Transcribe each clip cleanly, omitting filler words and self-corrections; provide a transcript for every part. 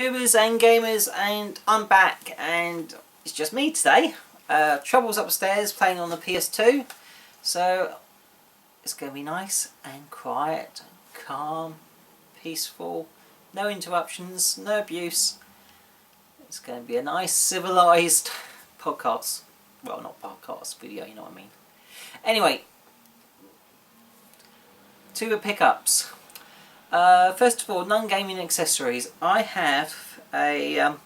Viewers and gamers, and I'm back, and it's just me today. Trouble's upstairs playing on the PS2, so it's going to be nice and quiet, calm, peaceful, no interruptions, no abuse. It's going to be a nice civilised podcast. Well, not podcast, video, you know what I mean. Anyway, to the pickups. First of all, non-gaming accessories. I have a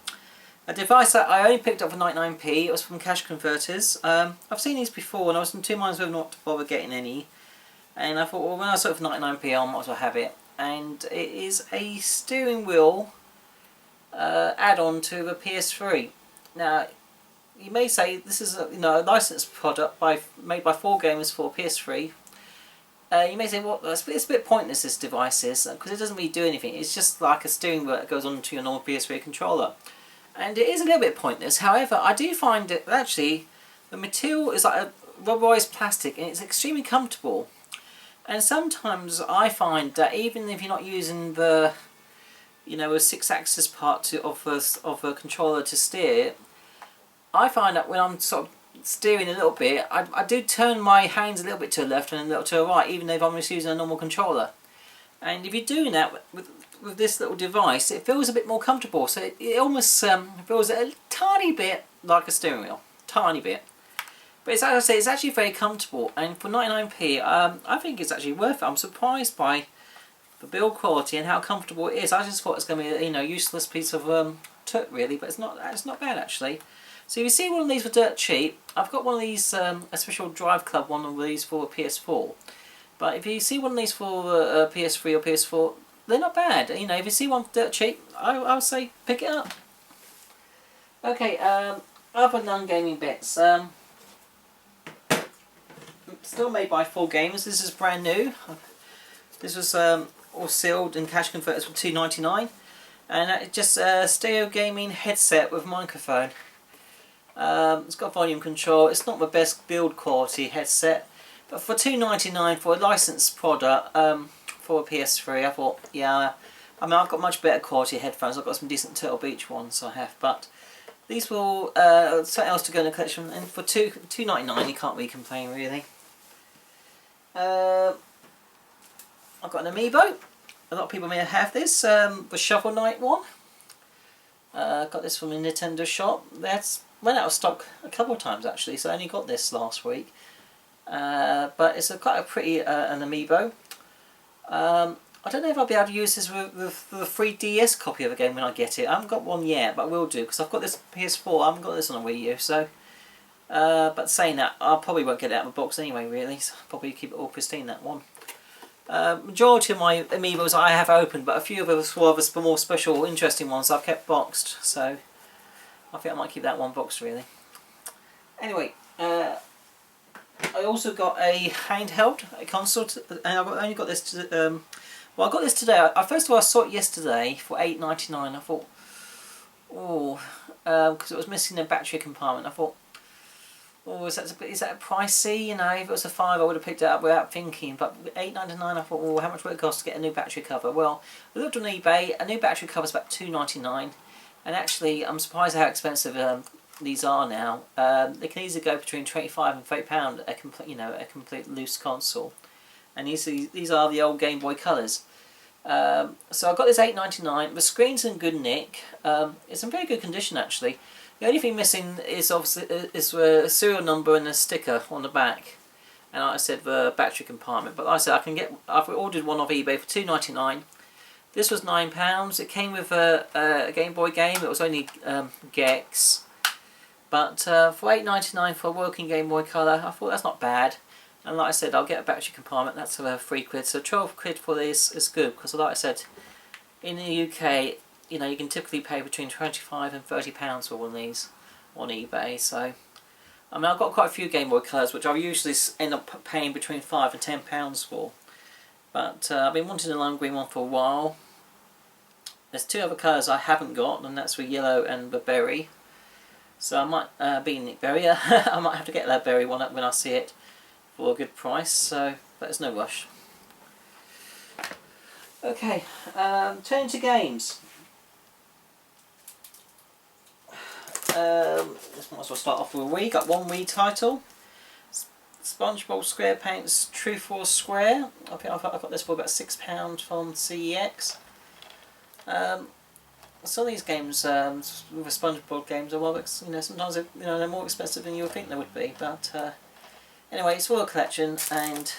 device that I only picked up for 99p. It was from Cash Converters. I've seen these before and I was in two minds whether or not to bother getting any. And I thought, well, when I saw it for 99p, I might as well have it. And it is a steering wheel add-on to the PS3. Now, you may say this is a licensed product made by 4Gamers for PS3. You may say, well, it's a bit pointless, this device is, because it doesn't really do anything. It's just like a steering wheel that goes onto your normal PS3 controller. And it is a little bit pointless. However, I do find that actually the material is like a rubberized plastic and it's extremely comfortable. And sometimes I find that even if you're not using the, a 6-axis part of a controller to steer, I find that when I'm sort of steering a little bit, I do turn my hands a little bit to the left and a little to the right, even if I'm just using a normal controller. And if you're doing that with this little device, it feels a bit more comfortable. So it almost feels a tiny bit like a steering wheel, tiny bit. But it's, as I say, it's actually very comfortable. And for 99p, I think it's actually worth it. I'm surprised by the build quality and how comfortable it is. I just thought it was going to be a useless piece of took really, but it's not bad actually. So if you see one of these for dirt cheap, I've got one of these, a special Drive Club one of these for PS4. But if you see one of these for PS3 or PS4, they're not bad. If you see one for dirt cheap, I would say pick it up. Okay, other non-gaming bits. Still made by 4Gamers. This is brand new. This was all sealed and Cash Converters for $2.99, and it's just a stereo gaming headset with microphone. It's got volume control. It's not the best build quality headset, but for $2.99 for a licensed product for a PS3, I thought, yeah. I've got much better quality headphones. I've got some decent Turtle Beach ones, I have, but these will something else to go in the collection. And for $2.99, you can't really complain, really. I've got an Amiibo. A lot of people may have this. The Shovel Knight one. Got this from a Nintendo shop. That's went out of stock a couple of times actually, so I only got this last week. But it's quite a pretty an Amiibo. I don't know if I'll be able to use this with the 3DS copy of the game when I get it. I haven't got one yet, but I will do, because I've got this PS4, I haven't got this on a Wii U, so... but saying that, I probably won't get it out of the box anyway, really, so I'll probably keep it all pristine, that one. Majority of my Amiibos I have opened, but a few of the more special, interesting ones I've kept boxed, so... I think I might keep that one boxed, really. Anyway, I also got a handheld, a console, and I've only got this well, I got this today. First of all, I saw it yesterday for $8.99. I thought, oh, because it was missing a battery compartment. I thought, oh, is that pricey? If it was a $5, I would have picked it up without thinking. But $8.99, I thought, oh, how much would it cost to get a new battery cover? Well, I looked on eBay. A new battery cover is about $2.99, and actually, I'm surprised how expensive these are now. They can easily go between £25 and £30 a complete loose console. And these are the old Game Boy Colors. So I got this $8.99. The screen's in good nick. It's in very good condition actually. The only thing missing is obviously a serial number and a sticker on the back. And like I said, the battery compartment. But like I said, I've ordered one off eBay for $2.99. This was £9. It came with a Game Boy game. It was only Gex. But for $8.99 for a working Game Boy Color, I thought that's not bad. And like I said, I'll get a battery compartment, that's £3. So 12 quid for this is good, because like I said, in the UK, you can typically pay between £25 and £30 for one of these on eBay. So, I've got quite a few Game Boy Colors, which I usually end up paying between £5 and £10 for. But I've been wanting a lime green one for a while. There's two other colours I haven't got, and that's the yellow and the berry. So I might, being Nick Berry, I might have to get that berry one up when I see it for a good price, so but there's no rush. Okay, turning to games. Let's might as well start off with a Wii. Got one Wii title. SpongeBob SquarePants Truth or Square. I think I got this for about £6 from CEX. Some of these games, with the SpongeBob games, are well, sometimes they're more expensive than you would think they would be. But anyway, it's for a collection, and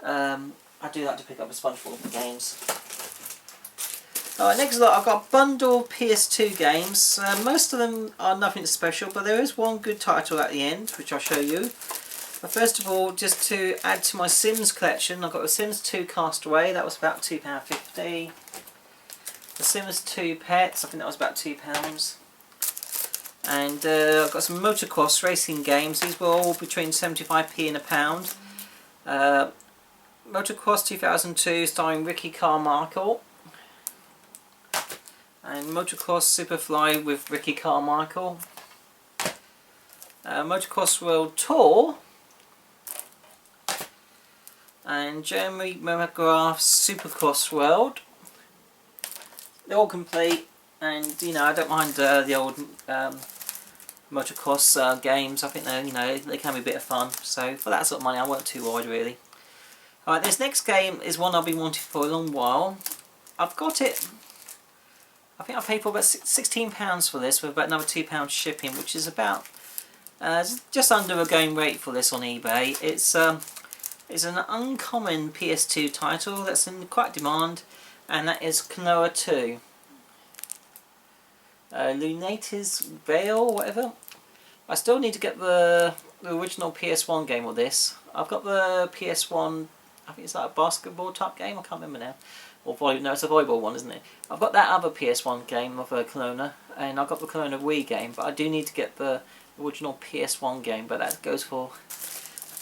I do like to pick up the SpongeBob games. Alright, next up I've got a bundle of PS2 games. Most of them are nothing special, but there is one good title at the end, which I'll show you. But first of all, just to add to my Sims collection, I've got the Sims 2 Castaway, that was about £2.50. The Sims 2 Pets, I think that was about £2. And I've got some motocross racing games. These were all between 75p and £1. Motocross 2002 starring Ricky Carmichael. And Motocross Superfly with Ricky Carmichael. Motocross World Tour. And Jeremy McGrath's Supercross World. They're all complete, and I don't mind the old motocross games. I think they can be a bit of fun. So for that sort of money, I won't too wide really. Alright, this next game is one I've been wanting for a long while. I've got it. I think I paid for about £16 for this, with about another £2 shipping, which is about just under a going rate for this on eBay. It's an uncommon PS2 title that's in quite demand, and that is Klonoa 2. Lunatis Veil, whatever. I still need to get the original PS1 game of this. I've got the PS1, I think it's like a basketball type game, I can't remember now. Or no, it's a volleyball one, isn't it? I've got that other PS1 game of Klonoa, and I've got the Klonoa Wii game, but I do need to get the original PS1 game, but that goes for a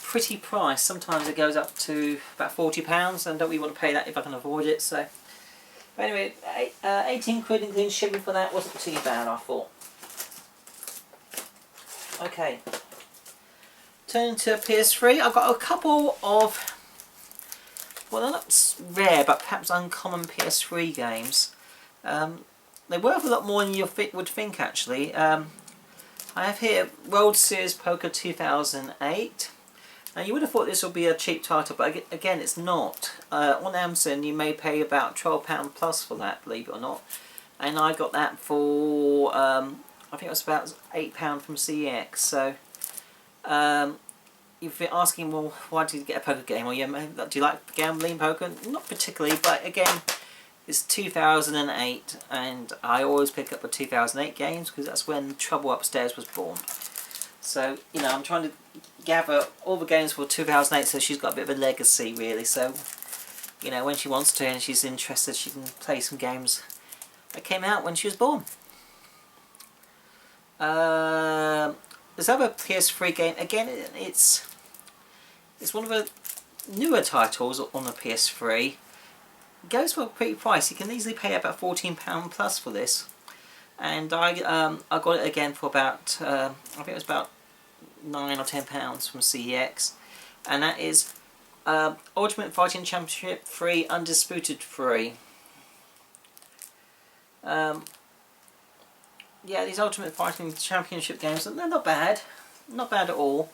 pretty price. Sometimes it goes up to about £40, and I don't really want to pay that if I can avoid it, so... But anyway, 18 quid including shipping for that wasn't too bad, I thought. Okay. Turning to PS3, I've got a couple of, well, they're not rare, but perhaps uncommon PS3 games. They're worth a lot more than you would think, actually. I have here World Series Poker 2008. Now, you would have thought this would be a cheap title, but again, it's not. On Amazon, you may pay about £12 plus for that, believe it or not. And I got that for, I think it was about £8 from CX. So, if you're asking, well, why did you get a poker game? Well, yeah, do you like gambling poker? Not particularly, but again, it's 2008, and I always pick up the 2008 games because that's when Trouble Upstairs was born. So, I'm trying to gather all the games for 2008, so she's got a bit of a legacy, really. So, when she wants to and she's interested, she can play some games that came out when she was born. There's other PS3 game. Again, it's one of the newer titles on the PS3. It goes for a pretty price. You can easily pay about £14 plus for this. And I got it again for about, I think it was about £9 or £10 from CEX, and that is Ultimate Fighting Championship 3 Undisputed 3. Yeah, these Ultimate Fighting Championship games, they're not bad at all,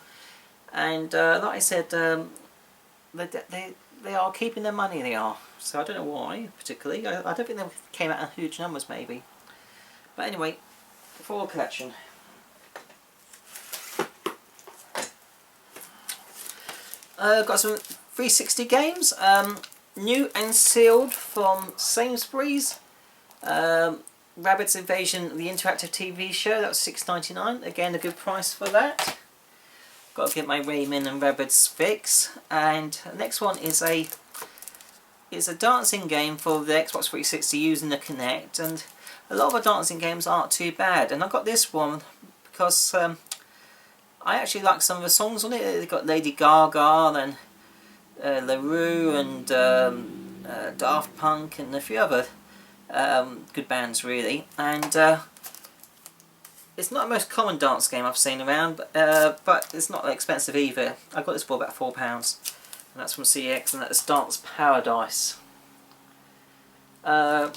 and like I said, they are keeping their money. They are, so I don't know why particularly. I don't think they came out in huge numbers, maybe. But anyway, for a collection. Got some 360 games, new and sealed from Sainsbury's. Rabbids Invasion, the interactive TV show, that was £6.99. Again, a good price for that. Got to get my Rayman and Rabbids fix. And the next one is a dancing game for the Xbox 360 using the Kinect, and a lot of the dancing games aren't too bad. And I got this one because I actually like some of the songs on it. They've got Lady Gaga and LaRue and Daft Punk and a few other good bands, really. And it's not the most common dance game I've seen around, but it's not that expensive either. I got this for about £4, and that's from CX, and that's Dance Paradise. The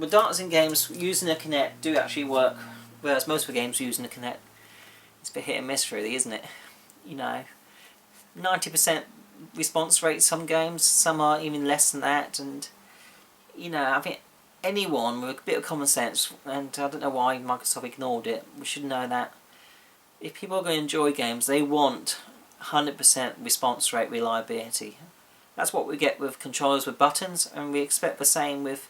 dancing games using a Kinect do actually work whereas most of the games using the Kinect, it's a bit hit and miss really, isn't it? You know, 90% response rate some games, some are even less than that, and you know, I think anyone with a bit of common sense, and I don't know why Microsoft ignored it, we should know that if people are going to enjoy games, they want 100% response rate reliability. That's what we get with controllers with buttons, and we expect the same with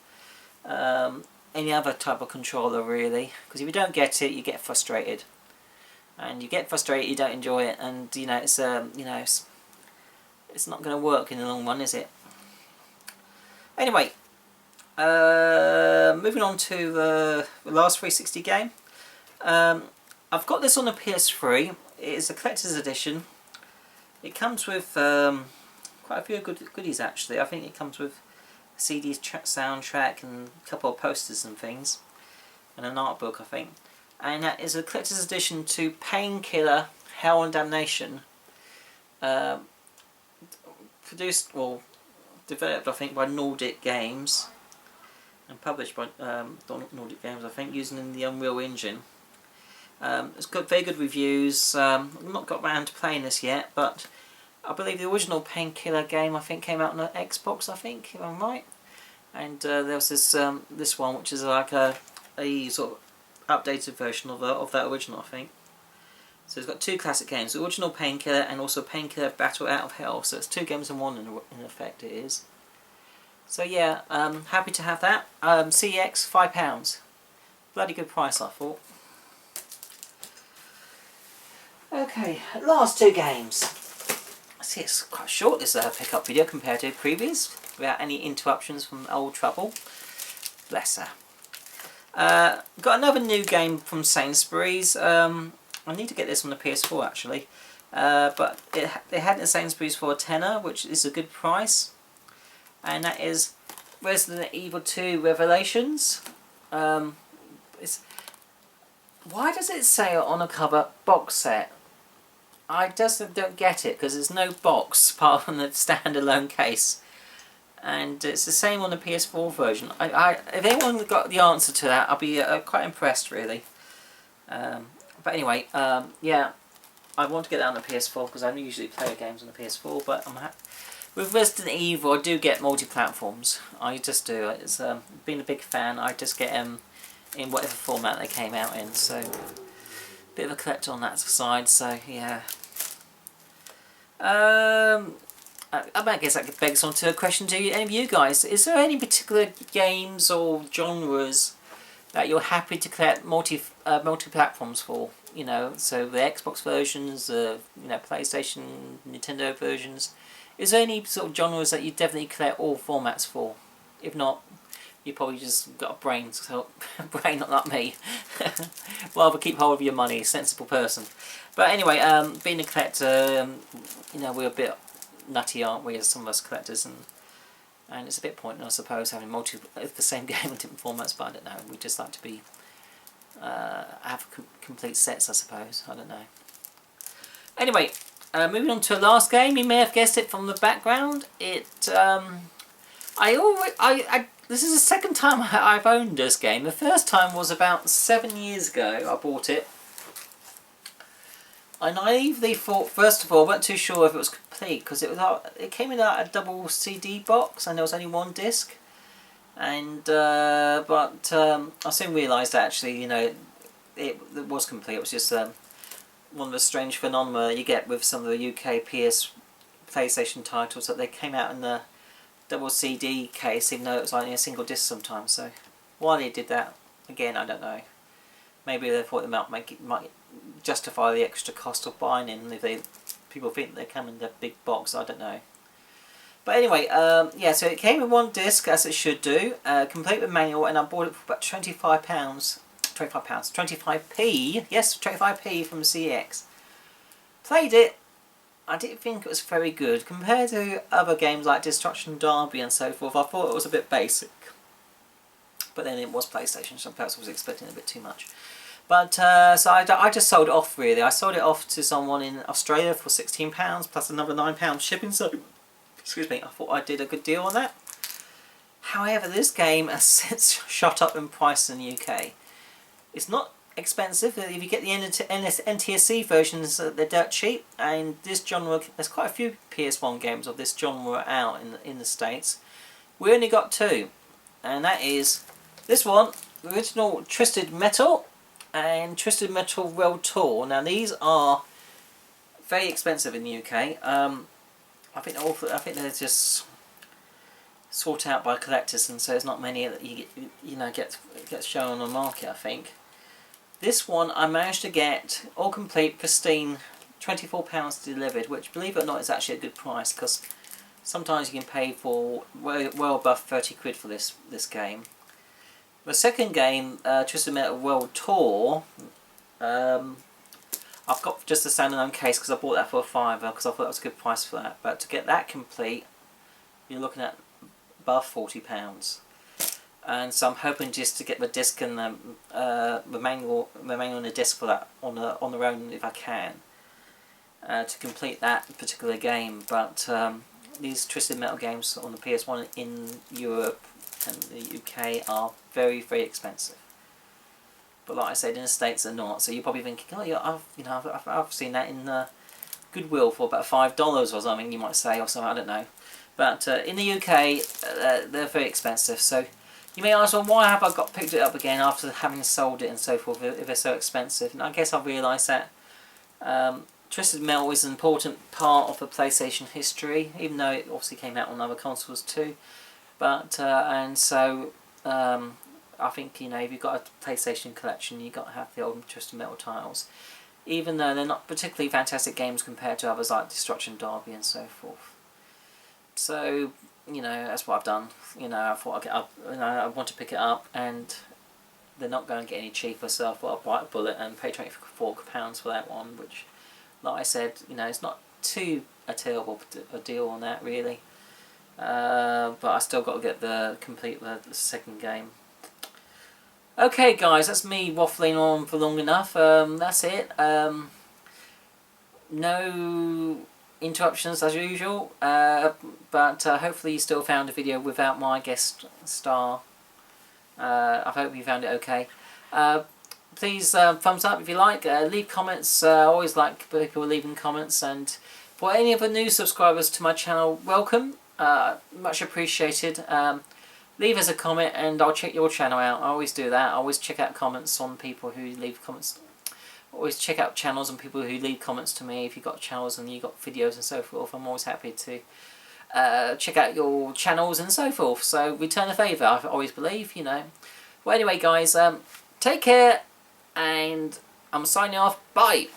any other type of controller really, because if you don't get it, you get frustrated, and you get frustrated, you don't enjoy it, and you know, it's it's not going to work in the long run, is it? Anyway, moving on to the last 360 game. I've got this on the PS3. It is a collector's edition. It comes with quite a few goodies actually. I think it comes with a CD soundtrack and a couple of posters and things, and an art book I think. And that is a collector's edition to Painkiller Hell and Damnation. Produced, or developed I think by Nordic Games, and published by Nordic Games I think, using the Unreal Engine. It's got very good reviews. I've not got around to playing this yet, but I believe the original Painkiller game I think came out on the Xbox, I think, if I'm right. And there was this one which is like a sort of updated version of that original I think. So it's got two classic games, the original Painkiller and also Painkiller Battle Out of Hell. So it's two games in one in effect it is. So yeah, happy to have that. CEX, £5. Bloody good price I thought. Okay, last two games. See, it's quite short this pickup video compared to previous, without any interruptions from old trouble. Bless her. Got another new game from Sainsbury's. I need to get this on the PS4 actually, but they had it at Sainsbury's for a tenner, which is a good price, and that is Resident Evil 2 Revelations. Why does it say on the cover box set? I just don't get it, because there's no box apart from the standalone case, and it's the same on the PS4 version. If anyone got the answer to that, I'll be quite impressed really. But anyway, yeah, I want to get that on the PS4 because I don't usually play games on the PS4. But with Resident Evil, I do get multi-platforms. I just do. It's being a big fan, I just get them in whatever format they came out in. So, bit of a collector on that side. So yeah. I guess that begs on to a question to any of you guys. Is there any particular games or genres that you're happy to collect multi-platforms for? You know, so the Xbox versions, you know, PlayStation, Nintendo versions. Is there any sort of genres that you definitely collect all formats for? If not, you probably just got a brain, so brain not like me. Rather keep hold of your money, sensible person. But anyway, being a collector, you know, we're a bit nutty, aren't we, as some of us collectors, and it's a bit pointless, I suppose, having the same game in different formats. But I don't know. We just like to be have complete sets, I suppose. I don't know. Anyway, moving on to the last game. You may have guessed it from the background. This is the second time I've owned this game. The first time was about 7 years ago. I bought it. I naively thought, first of all, I wasn't too sure if it was complete because it came in a double CD box and there was only one disc. And but I soon realised actually, you know, it was complete. It was just one of the strange phenomena you get with some of the UK PlayStation titles, that they came out in the double CD case, even though it was only a single disc sometimes. So why they did that, again, I don't know. Maybe they thought it might justify the extra cost of buying it, and if people think they come in the big box, I don't know. But anyway, yeah, so it came with one disc, as it should do, complete with manual, and I bought it for about £25. £25, 25p, yes, 25p from CX. Played it, I didn't think it was very good. Compared to other games like Destruction Derby and so forth, I thought it was a bit basic. But then it was PlayStation, so perhaps I was expecting a bit too much. But, so I just sold it off really. I sold it off to someone in Australia for £16 plus another £9 shipping, so, excuse me, I thought I did a good deal on that. However, this game has since shot up in price in the UK. It's not expensive. If you get the NTSC versions, they're dirt cheap. And this genre, there's quite a few PS1 games of this genre out in the States. We only got 2, and that is this one, the original Twisted Metal and Twisted Metal World Tour. Now these are very expensive in the UK. I think they're just sought out by collectors, and so there's not many that you know get shown on the market. I think this one I managed to get all complete, pristine, £24 delivered, which, believe it or not, is actually a good price, because sometimes you can pay for well above 30 quid for this game. The second game, Twisted Metal World Tour, I've got just a standalone case because I bought that for a £5 because I thought that was a good price for that. But to get that complete, you're looking at above £40. And so I'm hoping just to get the disc and the manual and the disc for that on their own if I can, to complete that particular game. But these Twisted Metal games on the PS1 in Europe and the UK are very, very expensive. But like I said, in the States they're not. So you're probably thinking, oh yeah, I've seen that in Goodwill for about $5 or something, you might say, or something, I don't know. But in the UK, they're very expensive. So you may ask, well, why have I picked it up again after having sold it and so forth if they're so expensive? And I guess I've realised that Twisted Metal is an important part of the PlayStation history, even though it obviously came out on other consoles too. But and so I think, you know, if you've got a PlayStation collection, you've got to have the old Twisted Metal titles, even though they're not particularly fantastic games compared to others like Destruction Derby and so forth. So, you know, that's what I've done. You know, I thought I want to pick it up, and they're not going to get any cheaper, so I thought I'd bite a bullet and pay £24 for that one, which, like I said, you know, it's not too a terrible a deal on that really. But I still got to get the second game. Okay guys, that's me waffling on for long enough. That's it. No interruptions as usual, but hopefully you still found the video without my guest star. I hope you found it okay. Please thumbs up if you like, leave comments. I always like people leaving comments, and for any of the new subscribers to my channel, welcome. Much appreciated. Leave us a comment and I'll check your channel out. I always do that. I always check out comments on people who leave comments. Always check out channels and people who leave comments to me. If you've got channels and you've got videos and so forth, I'm always happy to check out your channels and so forth. So return a favour, I always believe, you know. Well, anyway guys, take care, and I'm signing off. Bye!